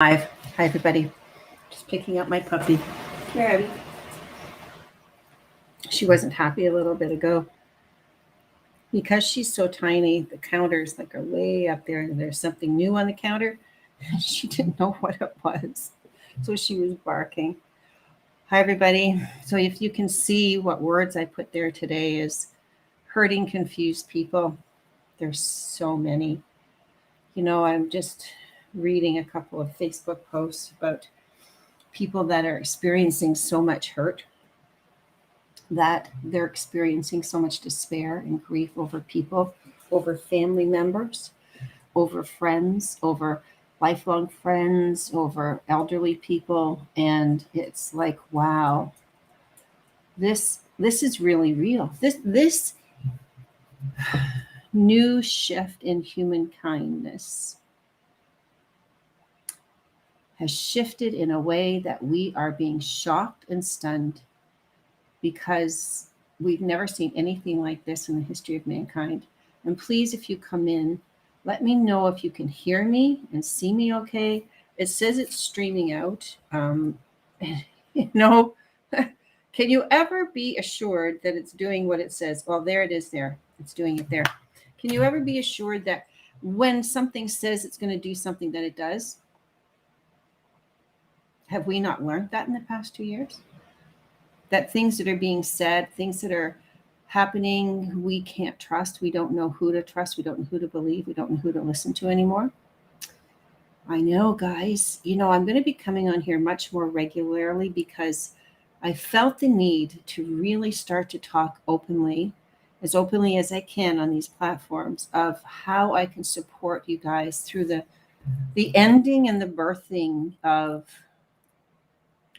Hi, everybody. Just picking up my puppy. Here, Abby. She wasn't happy a little bit ago because she's so tiny. The counters are way up there, and there's something new on the counter. And she didn't know what it was, so she was barking. Hi, everybody. So if you can see what words I put there today is hurting confused people. There's so many. I'm just reading a couple of Facebook posts about people that are experiencing so much hurt, that they're experiencing so much despair and grief over people, over family members, over friends, over lifelong friends, over elderly people. And it's like, wow, this is really real. This new shift in human kindness has shifted in a way that we are being shocked and stunned, because we've never seen anything like this in the history of mankind. And please, if you come in, let me know if you can hear me and see me okay. It says it's streaming out. you know, can you ever be assured that it's doing what it says? Well, there it is there. It's doing it there. Can you ever be assured that when something says it's going to do something, that it does? Have we not learned that in the past 2 years? That things that are being said, things that are happening, we can't trust. We don't know who to trust. We don't know who to believe. We don't know who to listen to anymore. I know, guys. I'm going to be coming on here much more regularly because I felt the need to really start to talk openly as I can on these platforms, of how I can support you guys through the ending and the birthing of,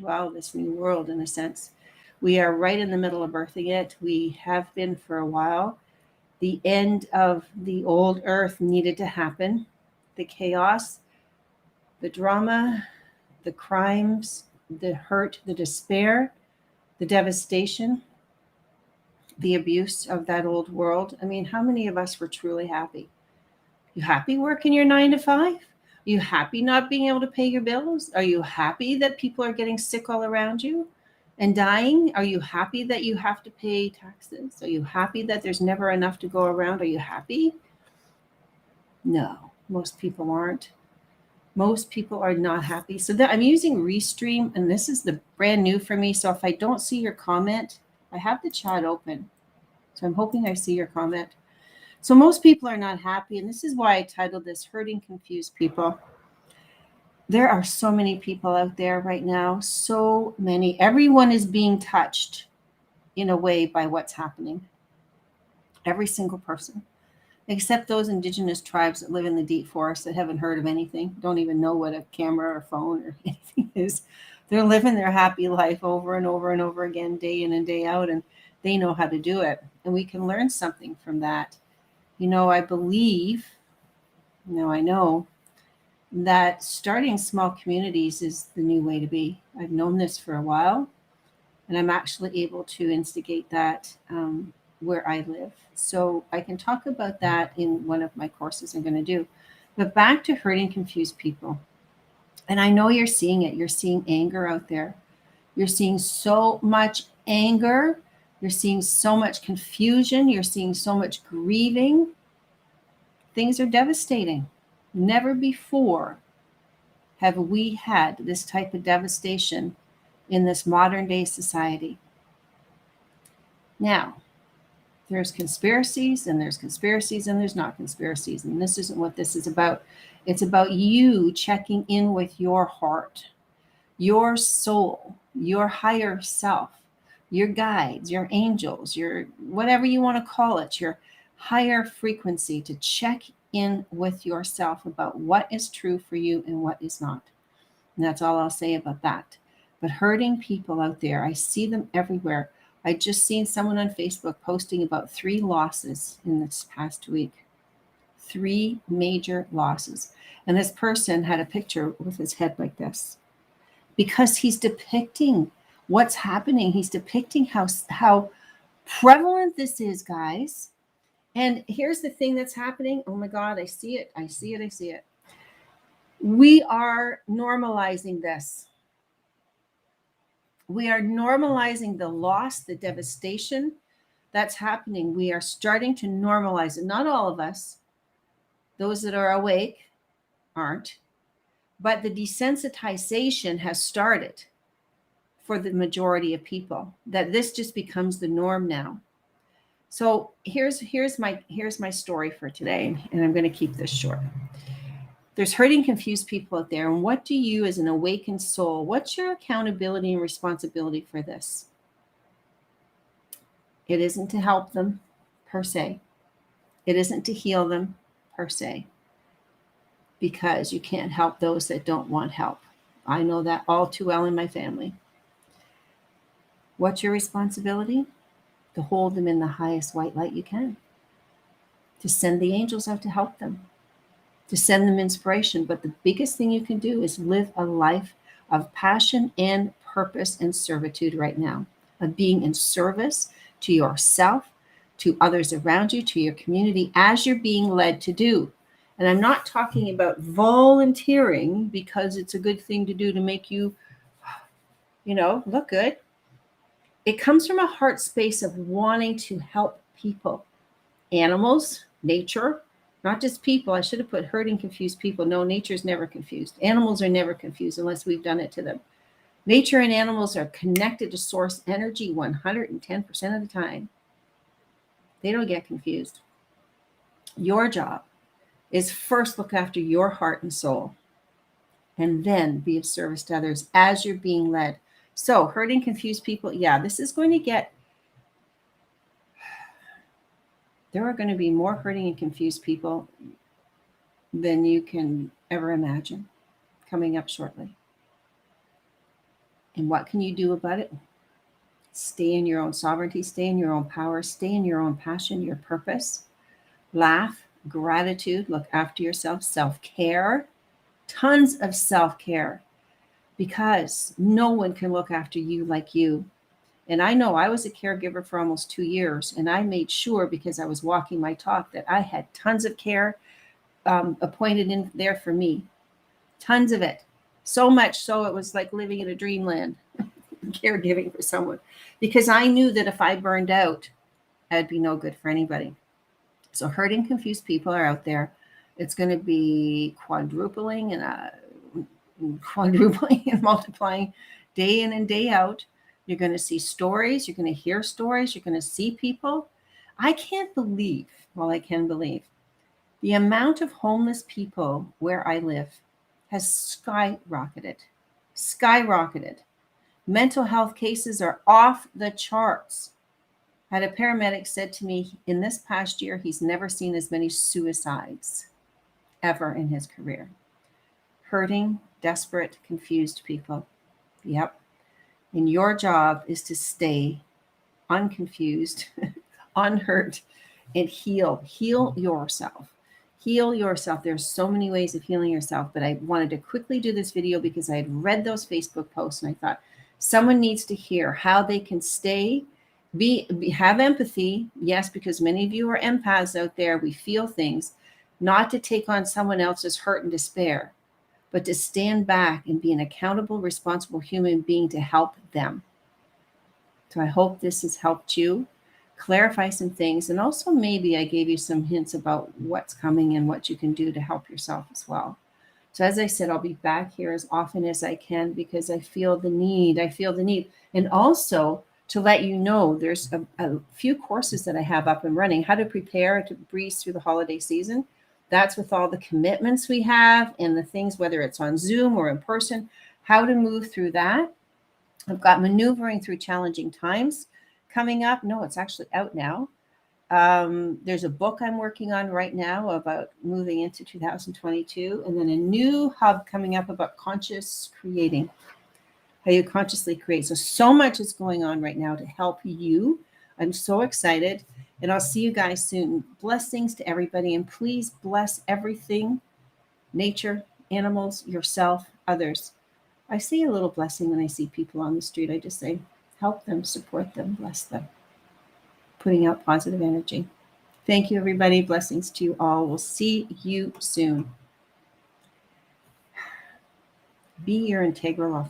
well, this new world, in a sense. We are right in the middle of birthing it. We have been for a while. The end of the old earth needed to happen. The chaos, the drama, the crimes, the hurt, the despair, the devastation, the abuse of that old world. I mean, how many of us were truly happy? You happy working your 9 to 5? Are you happy not being able to pay your bills? Are you happy that people are getting sick all around you and dying? Are you happy that you have to pay taxes? Are you happy that there's never enough to go around? Are you happy? No, most people aren't. Most people are not happy. So I'm using Restream, and this is the brand new for me. So if I don't see your comment, I have the chat open. So I'm hoping I see your comment. So most people are not happy, and this is why I titled this Hurting Confused People. There are so many people out there right now, so many. Everyone is being touched in a way by what's happening. Every single person, except those indigenous tribes that live in the deep forest that haven't heard of anything, don't even know what a camera or phone or anything is. They're living their happy life over and over and over again, day in and day out, and they know how to do it. And we can learn something from that. I believe, I know that starting small communities is the new way to be. I've known this for a while, and I'm actually able to instigate that where I live. So I can talk about that in one of my courses I'm going to do. But back to hurting confused people. And I know you're seeing it. You're seeing anger out there. You're seeing so much anger. You're seeing so much confusion. You're seeing so much grieving. Things are devastating. Never before have we had this type of devastation in this modern day society. Now, there's conspiracies and there's not conspiracies. And this isn't what this is about. It's about you checking in with your heart, your soul, your higher self, your guides, your angels, your whatever you want to call it, your higher frequency, to check in with yourself about what is true for you and what is not. And that's all I'll say about that. But hurting people out there, I see them everywhere. I just seen someone on Facebook posting about 3 losses in this past week. 3 major losses. And this person had a picture with his head like this, because he's depicting what's happening. He's depicting how prevalent this is, guys. And here's the thing that's happening. Oh my God, I see it. We are normalizing this. We are normalizing the loss, the devastation that's happening. We are starting to normalize it. Not all of us, those that are awake aren't, but the desensitization has started for the majority of people, that this just becomes the norm now. So here's my story for today, and I'm going to keep this short. There's hurting, confused people out there, and what do you, as an awakened soul, what's your accountability and responsibility for this? It isn't to help them per se. It isn't to heal them per se, because you can't help those that don't want help. I know that all too well in my family. What's your responsibility? To hold them in the highest white light you can, to send the angels out to help them, to send them inspiration. But the biggest thing you can do is live a life of passion and purpose and servitude right now, of being in service to yourself, to others around you, to your community, as you're being led to do. And I'm not talking about volunteering because it's a good thing to do to make you, look good. It comes from a heart space of wanting to help people, animals, nature, not just people. I should have put hurting, confused people. No, nature's never confused. Animals are never confused unless we've done it to them. Nature and animals are connected to source energy 110% of the time. They don't get confused. Your job is first look after your heart and soul, and then be of service to others as you're being led. So hurting, confused people, this is going to get, there are going to be more hurting and confused people than you can ever imagine coming up shortly. And what can you do about it? Stay in your own sovereignty, stay in your own power, stay in your own passion, your purpose. Laugh, gratitude, look after yourself, self-care, tons of self-care, because no one can look after you like you. And I know I was a caregiver for almost 2 years, and I made sure, because I was walking my talk, that I had tons of care appointed in there for me. Tons of it. So much so it was like living in a dreamland, caregiving for someone, because I knew that if I burned out, I'd be no good for anybody. So hurting, confused people are out there. It's going to be quadrupling and multiplying day in and day out. You're going to see stories. You're going to hear stories. You're going to see people. I can't believe, well, I can believe, the amount of homeless people where I live has skyrocketed. Mental health cases are off the charts. I had a paramedic said to me, in this past year, he's never seen as many suicides ever in his career. Hurting, desperate, confused people. Yep. And your job is to stay unconfused, unhurt, and heal. Heal yourself. Heal yourself. There's so many ways of healing yourself, but I wanted to quickly do this video because I had read those Facebook posts and I thought someone needs to hear how they can stay, have empathy. Yes, because many of you are empaths out there. We feel things, not to take on someone else's hurt and despair, but to stand back and be an accountable, responsible human being to help them. So I hope this has helped you clarify some things. And also maybe I gave you some hints about what's coming and what you can do to help yourself as well. So as I said, I'll be back here as often as I can because I feel the need. And also to let you know, there's a few courses that I have up and running, how to prepare to breeze through the holiday season. That's with all the commitments we have and the things, whether it's on Zoom or in person, how to move through that. I've got maneuvering through challenging times coming up. No, it's actually out now. There's a book I'm working on right now about moving into 2022, and then a new hub coming up about conscious creating, how you consciously create. So much is going on right now to help you. I'm so excited, and I'll see you guys soon. Blessings to everybody, and please bless everything, nature, animals, yourself, others. I see a little blessing when I see people on the street. I just say, help them, support them, bless them, putting out positive energy. Thank you, everybody. Blessings to you all. We'll see you soon. Be your integral, authentic